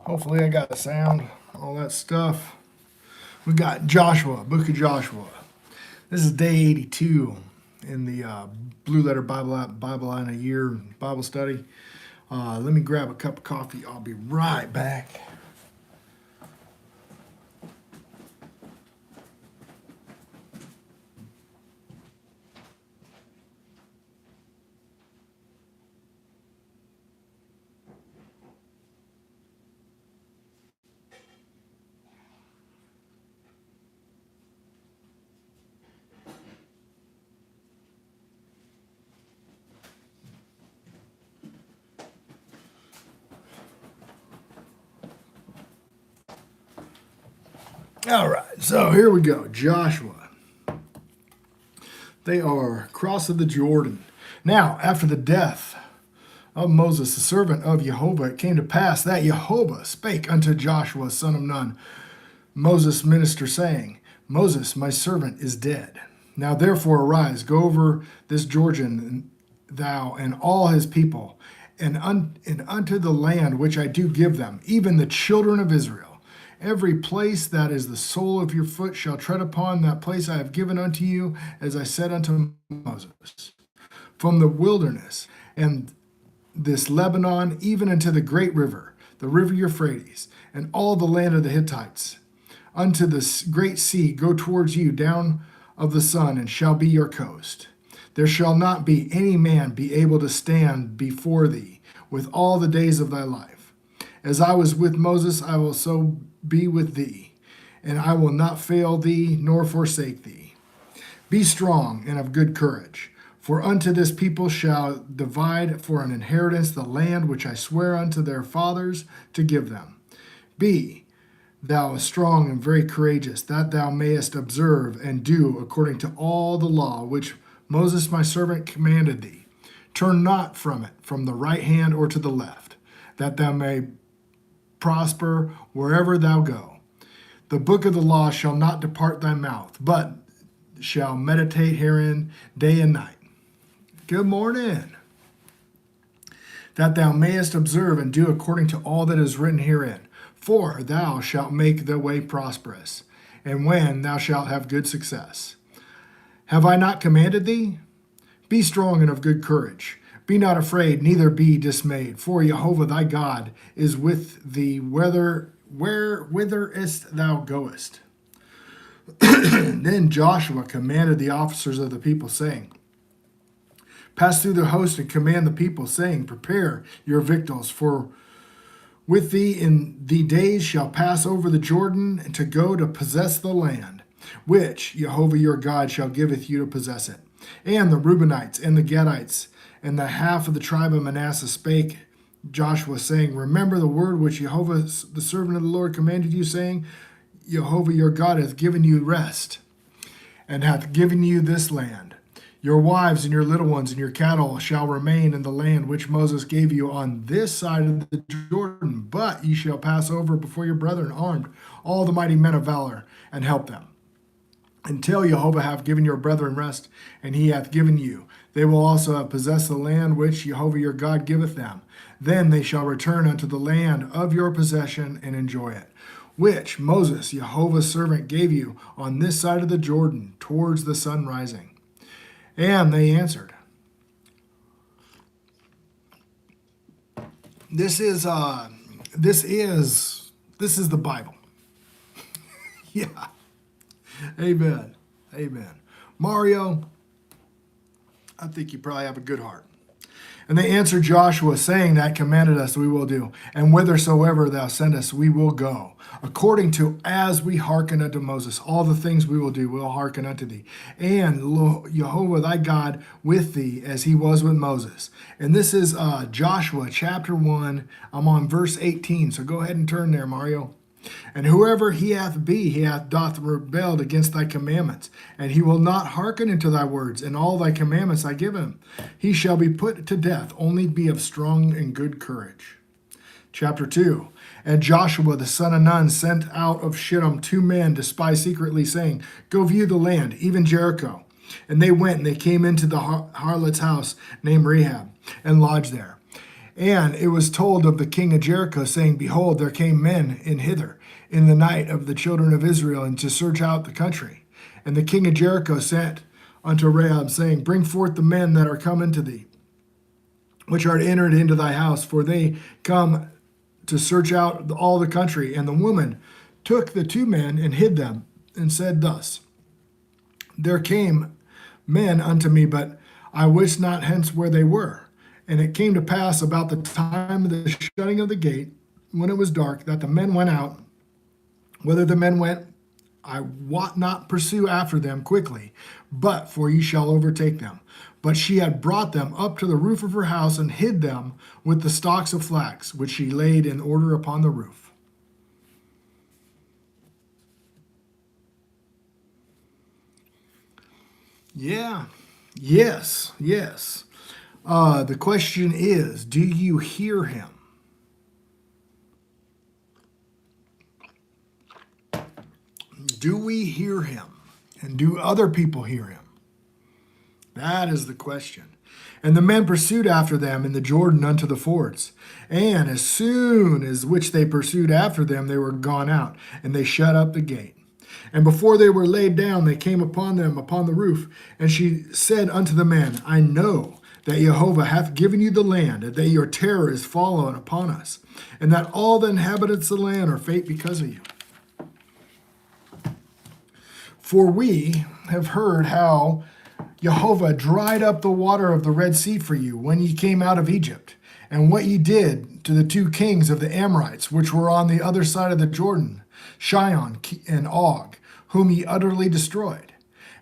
Hopefully I got the sound, all that stuff. We got Joshua, Book of Joshua. This is day 82 in the Blue Letter Bible in a Year Bible study. Let me grab a cup of coffee. I'll be right back. All right, so here we go. Joshua. They are across of the Jordan. Now, after the death of Moses, the servant of Jehovah, it came to pass that Jehovah spake unto Joshua, son of Nun, Moses' minister, saying, Moses, my servant, is dead. Now therefore arise, go over this Jordan, thou and all his people, and unto the land which I do give them, even the children of Israel. Every place that is the sole of your foot shall tread upon, that place I have given unto you, as I said unto Moses. From the wilderness and this Lebanon, even unto the great river, the river Euphrates, and all the land of the Hittites, unto the great sea, go towards you down of the sun, and shall be your coast. There shall not be any man be able to stand before thee with all the days of thy life. As I was with Moses, I will so be with thee, and I will not fail thee nor forsake thee. Be strong and of good courage, for unto this people shall divide for an inheritance the land which I swear unto their fathers to give them. Be thou strong and very courageous, that thou mayest observe and do according to all the law which Moses my servant commanded thee. Turn not from it, from the right hand or to the left, that thou may prosper wherever thou go. The book of the law shall not depart thy mouth, but shall meditate herein day and night. Good morning. That thou mayest observe and do according to all that is written herein. For thou shalt make the way prosperous, and when thou shalt have good success. Have I not commanded thee? Be strong and of good courage. Be not afraid, neither be dismayed, for Jehovah thy God is with thee whitherest thou goest. Then Joshua commanded the officers of the people, saying, Pass through the host and command the people, saying, Prepare your victuals, for with thee in the days shall pass over the Jordan to go to possess the land, which Jehovah your God shall giveth you to possess it. And the Reubenites and the Gadites and the half of the tribe of Manasseh spake Joshua, saying, Remember the word which Jehovah the servant of the Lord commanded you, saying, Jehovah your God hath given you rest, and hath given you this land. Your wives and your little ones and your cattle shall remain in the land which Moses gave you on this side of the Jordan, but ye shall pass over before your brethren armed, all the mighty men of valor, and help them. Until Jehovah have given your brethren rest, and he hath given you, they will also have possessed the land which Jehovah your God giveth them. Then they shall return unto the land of your possession and enjoy it, which Moses, Jehovah's servant, gave you on this side of the Jordan, towards the sun rising. And they answered, This is the Bible. Yeah. Amen. Amen. Mario, I think you probably have a good heart. And they answered Joshua, saying, That commanded us we will do, and whithersoever thou sendest we will go. According to as we hearken unto Moses, all the things we will do, we'll hearken unto thee. And Jehovah thy God with thee, as he was with Moses. And this is Joshua chapter 1. I'm on verse 18, so go ahead and turn there, Mario. And whoever he doth rebelled against thy commandments, and he will not hearken unto thy words, and all thy commandments I give him. He shall be put to death, only be of strong and good courage. Chapter 2. And Joshua the son of Nun sent out of Shittim 2 men to spy secretly, saying, Go view the land, even Jericho. And they went, and they came into the harlot's house named Rahab, and lodged there. And it was told of the king of Jericho, saying, Behold, there came men in hither in the night of the children of Israel, and to search out the country. And the king of Jericho sent unto Rahab, saying, Bring forth the men that are come unto thee, which are entered into thy house, for they come to search out all the country. And the woman took the two men and hid them, and said thus, There came men unto me, but I wist not hence where they were. And it came to pass about the time of the shutting of the gate, when it was dark, that the men went out. Whither the men went, I wot not pursue after them quickly, but for ye shall overtake them. But she had brought them up to the roof of her house, and hid them with the stalks of flax, which she laid in order upon the roof. Yeah, yes. The question is, do you hear him? Do we hear him? And do other people hear him? That is the question. And the men pursued after them in the Jordan unto the fords. And as soon as which they pursued after them, they were gone out, and they shut up the gate. And before they were laid down, they came upon them upon the roof. And she said unto the men, I know that Jehovah hath given you the land, and that your terror is fallen upon us, and that all the inhabitants of the land are faint because of you. For we have heard how Jehovah dried up the water of the Red Sea for you when ye came out of Egypt, and what ye did to the two kings of the Amorites, which were on the other side of the Jordan, Sihon and Og, whom ye utterly destroyed.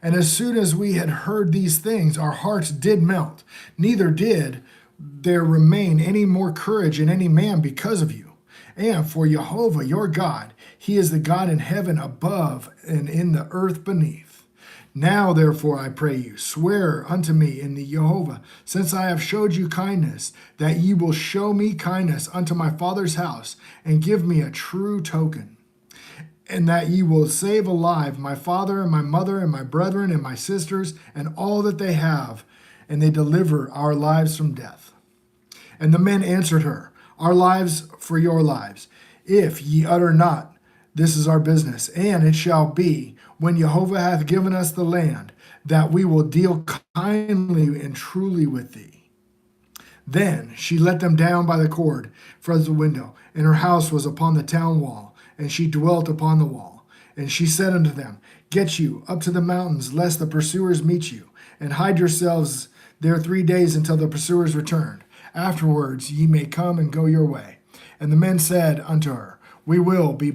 And as soon as we had heard these things, our hearts did melt, neither did there remain any more courage in any man because of you. And for Jehovah your God, he is the God in heaven above and in the earth beneath. Now therefore I pray you, swear unto me in the Jehovah, since I have showed you kindness, that ye will show me kindness unto my father's house, and give me a true token, and that ye will save alive my father and my mother and my brethren and my sisters and all that they have, and they deliver our lives from death. And the men answered her, Our lives for your lives. If ye utter not, this is our business. And it shall be, when Jehovah hath given us the land, that we will deal kindly and truly with thee. Then she let them down by the cord from the window, and her house was upon the town wall, and she dwelt upon the wall. And she said unto them, Get you up to the mountains, lest the pursuers meet you, and hide yourselves there 3 days until the pursuers return. Afterwards ye may come and go your way. And the men said unto her, We will be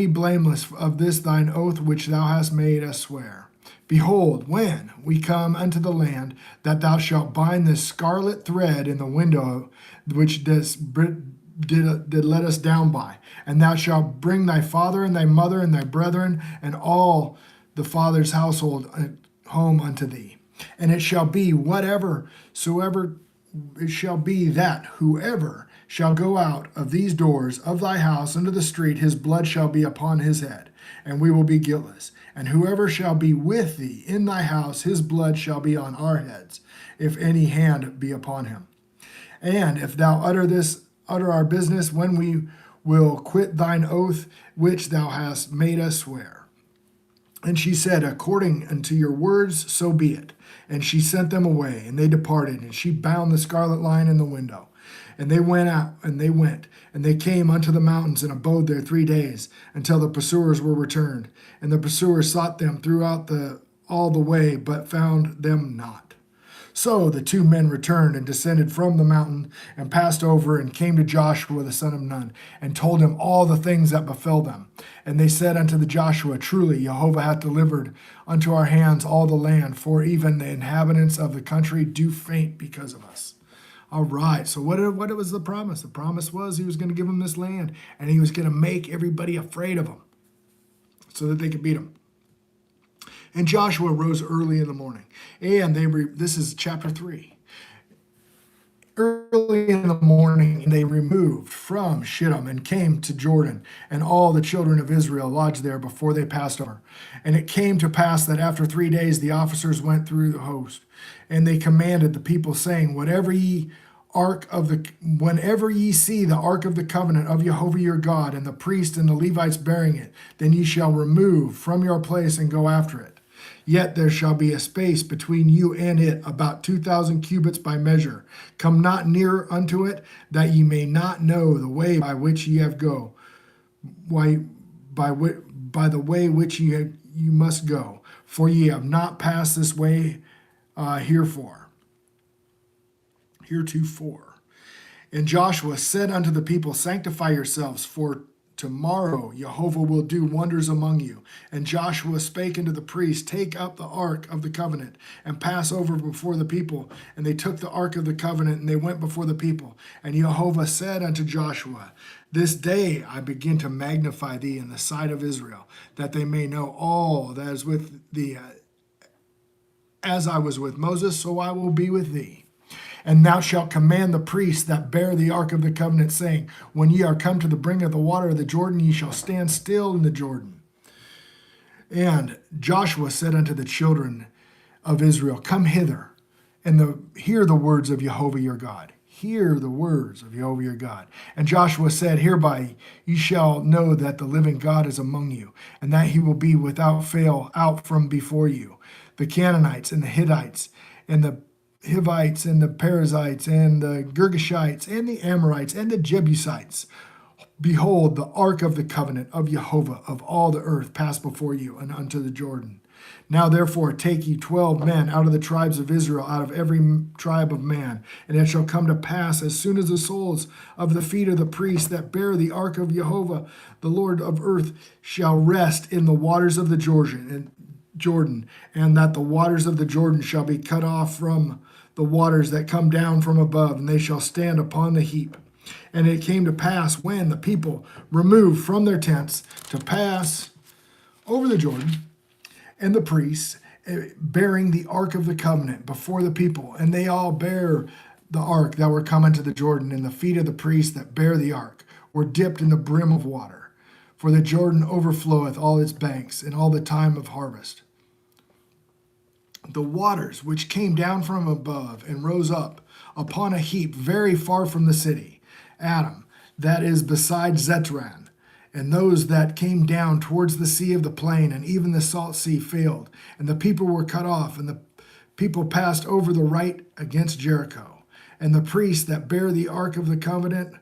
blameless of this thine oath which thou hast made us swear. Behold, when we come unto the land, that thou shalt bind this scarlet thread in the window which did let us down by, and thou shalt bring thy father and thy mother and thy brethren and all the father's household home unto thee. And it shall be that whoever shall go out of these doors of thy house into the street, his blood shall be upon his head, and we will be guiltless. And whoever shall be with thee in thy house, his blood shall be on our heads, if any hand be upon him. And if thou utter our business, when we will quit thine oath which thou hast made us swear. And she said, According unto your words, so be it. And she sent them away, and they departed, and she bound the scarlet line in the window. And they went out, and they came unto the mountains, and abode there 3 days, until the pursuers were returned. And the pursuers sought them throughout all the way, but found them not. So the two men returned and descended from the mountain, and passed over, and came to Joshua the son of Nun, and told him all the things that befell them. And they said unto the Joshua, Truly Jehovah hath delivered unto our hands all the land, for even the inhabitants of the country do faint because of us. All right, so what was the promise? The promise was he was going to give them this land, and he was going to make everybody afraid of him so that they could beat him. And Joshua rose early in the morning, and this is chapter 3. Early in the morning, and they removed from Shittim and came to Jordan, and all the children of Israel lodged there before they passed over. And it came to pass that after 3 days the officers went through the host, and they commanded the people, saying, whenever ye see the ark of the covenant of Jehovah your God, and the priest and the Levites bearing it, then ye shall remove from your place and go after it. Yet there shall be a space between you and it, about 2,000 cubits by measure. Come not near unto it, that ye may not know the way by which ye have go, by the way which you must go, for ye have not passed this way heretofore. And Joshua said unto the people, sanctify yourselves, for tomorrow Jehovah will do wonders among you. And Joshua spake unto the priests, take up the ark of the covenant, and pass over before the people. And they took the ark of the covenant, and they went before the people. And Jehovah said unto Joshua, this day I begin to magnify thee in the sight of Israel, that they may know all that is with thee. As I was with Moses, so I will be with thee. And thou shalt command the priests that bear the ark of the covenant, saying, when ye are come to the brink of the water of the Jordan, ye shall stand still in the Jordan. And Joshua said unto the children of Israel, come hither, and hear the words of Jehovah your God. Hear the words of Jehovah your God. And Joshua said, hereby ye shall know that the living God is among you, and that he will be without fail out from before you. The Canaanites and the Hittites and the Hivites and the Perizzites and the Girgashites and the Amorites and the Jebusites. Behold, the ark of the covenant of Jehovah of all the earth passed before you and unto the Jordan. Now therefore take ye 12 men out of the tribes of Israel, out of every tribe of man. And it shall come to pass, as soon as the soles of the feet of the priests that bear the ark of Jehovah, the Lord of earth, shall rest in the waters of the Jordan, and that the waters of the Jordan shall be cut off from the waters that come down from above, and they shall stand upon the heap. And it came to pass, when the people removed from their tents to pass over the Jordan, and the priests bearing the ark of the covenant before the people, and they all bear the ark that were coming to the Jordan, and the feet of the priests that bear the ark were dipped in the brim of water. For the Jordan overfloweth all its banks in all the time of harvest. The waters which came down from above and rose up upon a heap very far from the city, Adam, that is beside Zetran, and those that came down towards the sea of the plain, and even the salt sea failed, and the people were cut off, and the people passed over the right against Jericho. And the priests that bear the ark of the covenant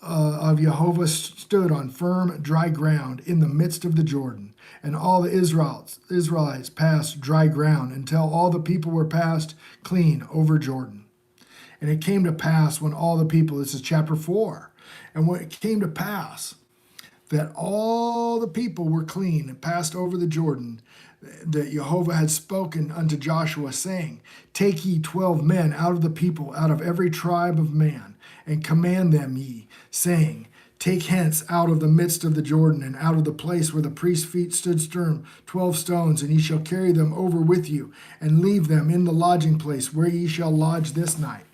of Jehovah stood on firm, dry ground in the midst of the Jordan. And all the Israelites passed dry ground until all the people were passed clean over Jordan. And it came to pass when all the people, this is chapter 4, and when it came to pass that all the people were clean and passed over the Jordan, that Jehovah had spoken unto Joshua, saying, take ye 12 men out of the people, out of every tribe of man, and command them ye, saying, take hence out of the midst of the Jordan, and out of the place where the priest's feet stood firm, 12 stones, and ye shall carry them over with you, and leave them in the lodging place where ye shall lodge this night.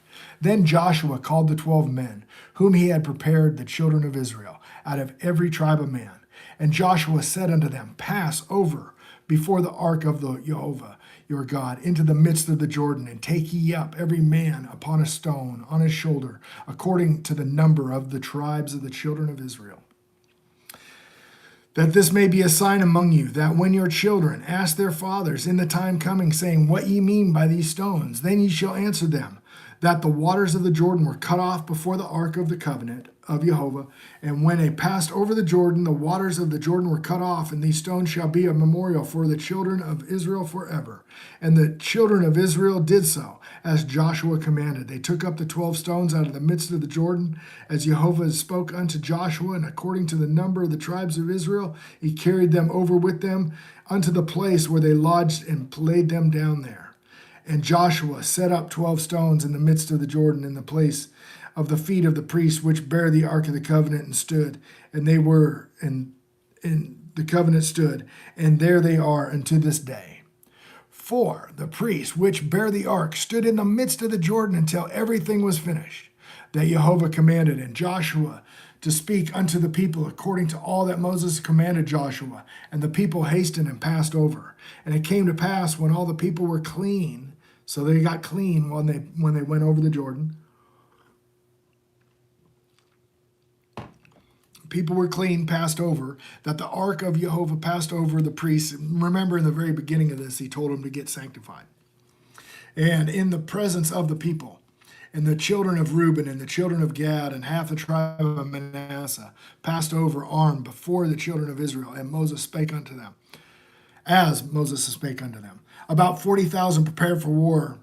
Then Joshua called the 12 men, whom he had prepared, the children of Israel, out of every tribe of man. And Joshua said unto them, pass over before the ark of the Jehovah your God into the midst of the Jordan, and take ye up every man upon a stone on his shoulder, according to the number of the tribes of the children of Israel. That this may be a sign among you, that when your children ask their fathers in the time coming, saying, what ye mean by these stones, then ye shall answer them, that the waters of the Jordan were cut off before the ark of the covenant of Jehovah. And when they passed over the Jordan, the waters of the Jordan were cut off, and these stones shall be a memorial for the children of Israel forever. And the children of Israel did so, as Joshua commanded. They took up the 12 stones out of the midst of the Jordan, as Jehovah spoke unto Joshua, and according to the number of the tribes of Israel, he carried them over with them unto the place where they lodged, and laid them down there. And Joshua set up 12 stones in the midst of the Jordan, in the place of the feet of the priests which bear the ark of the covenant, and stood. And they were, and the covenant stood, and there they are unto this day. For the priests which bear the ark stood in the midst of the Jordan until everything was finished. that Jehovah commanded, and Joshua to speak unto the people according to all that Moses commanded Joshua. And the people hastened and passed over. And it came to pass when all the people were clean, so they got clean when they went over the Jordan. People were clean, passed over, that the ark of Jehovah passed over the priests. Remember, in the very beginning of this, he told them to get sanctified. And in the presence of the people, and the children of Reuben and the children of Gad and half the tribe of Manasseh passed over armed before the children of Israel. And Moses spake unto them, as Moses spake unto them. About 40,000 prepared for war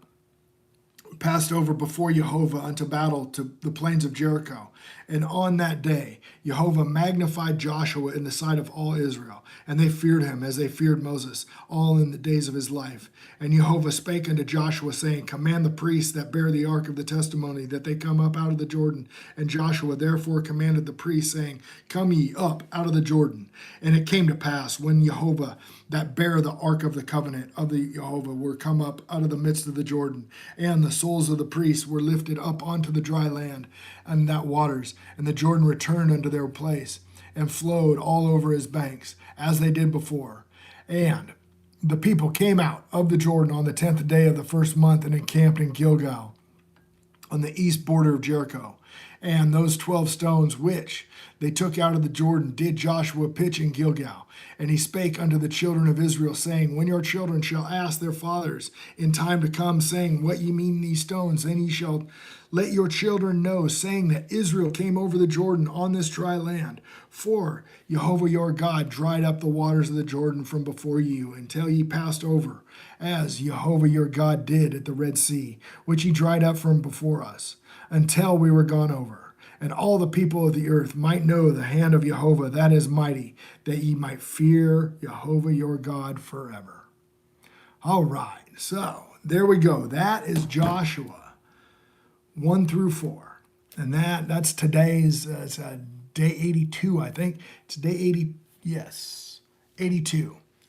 passed over before Jehovah unto battle to the plains of Jericho. And on that day, Jehovah magnified Joshua in the sight of all Israel, and they feared him as they feared Moses, all in the days of his life. And Jehovah spake unto Joshua, saying, command the priests that bear the ark of the testimony, that they come up out of the Jordan. And Joshua therefore commanded the priests, saying, come ye up out of the Jordan. And it came to pass, when Jehovah that bear the ark of the covenant of the Jehovah were come up out of the midst of the Jordan, and the souls of the priests were lifted up onto the dry land and that waters, and the Jordan returned unto their place, and flowed all over his banks, as they did before. And the people came out of the Jordan on the 10th day of the first month, and encamped in Gilgal, on the east border of Jericho. And those 12 stones which they took out of the Jordan did Joshua pitch in Gilgal. And he spake unto the children of Israel, saying, when your children shall ask their fathers in time to come, saying, what ye mean these stones, then ye shall let your children know, saying that Israel came over the Jordan on this dry land. For Jehovah your God dried up the waters of the Jordan from before you, until ye passed over, as Jehovah your God did at the Red Sea, which he dried up from before us, until we were gone over. And all the people of the earth might know the hand of Jehovah that is mighty, that ye might fear Jehovah your God forever. All right, so there we go. That is Joshua 1 through 4. And that's today's day 82, I think. It's day 80, yes, 82.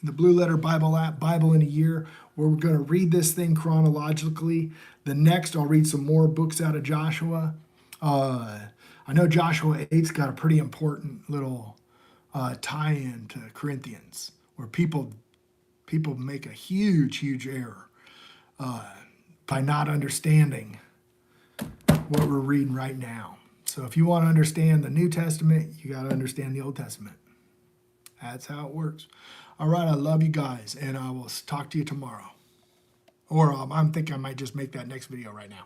In the Blue Letter Bible app, Bible in a Year, where we're going to read this thing chronologically. The next, I'll read some more books out of Joshua. I know Joshua 8's got a pretty important little tie-in to Corinthians, where people make a huge error by not understanding what we're reading right now. So if you want to understand the New Testament, you got to understand the Old Testament. That's how it works. All right, I love you guys, and I will talk to you tomorrow. Or I'm thinking I might just make that next video right now.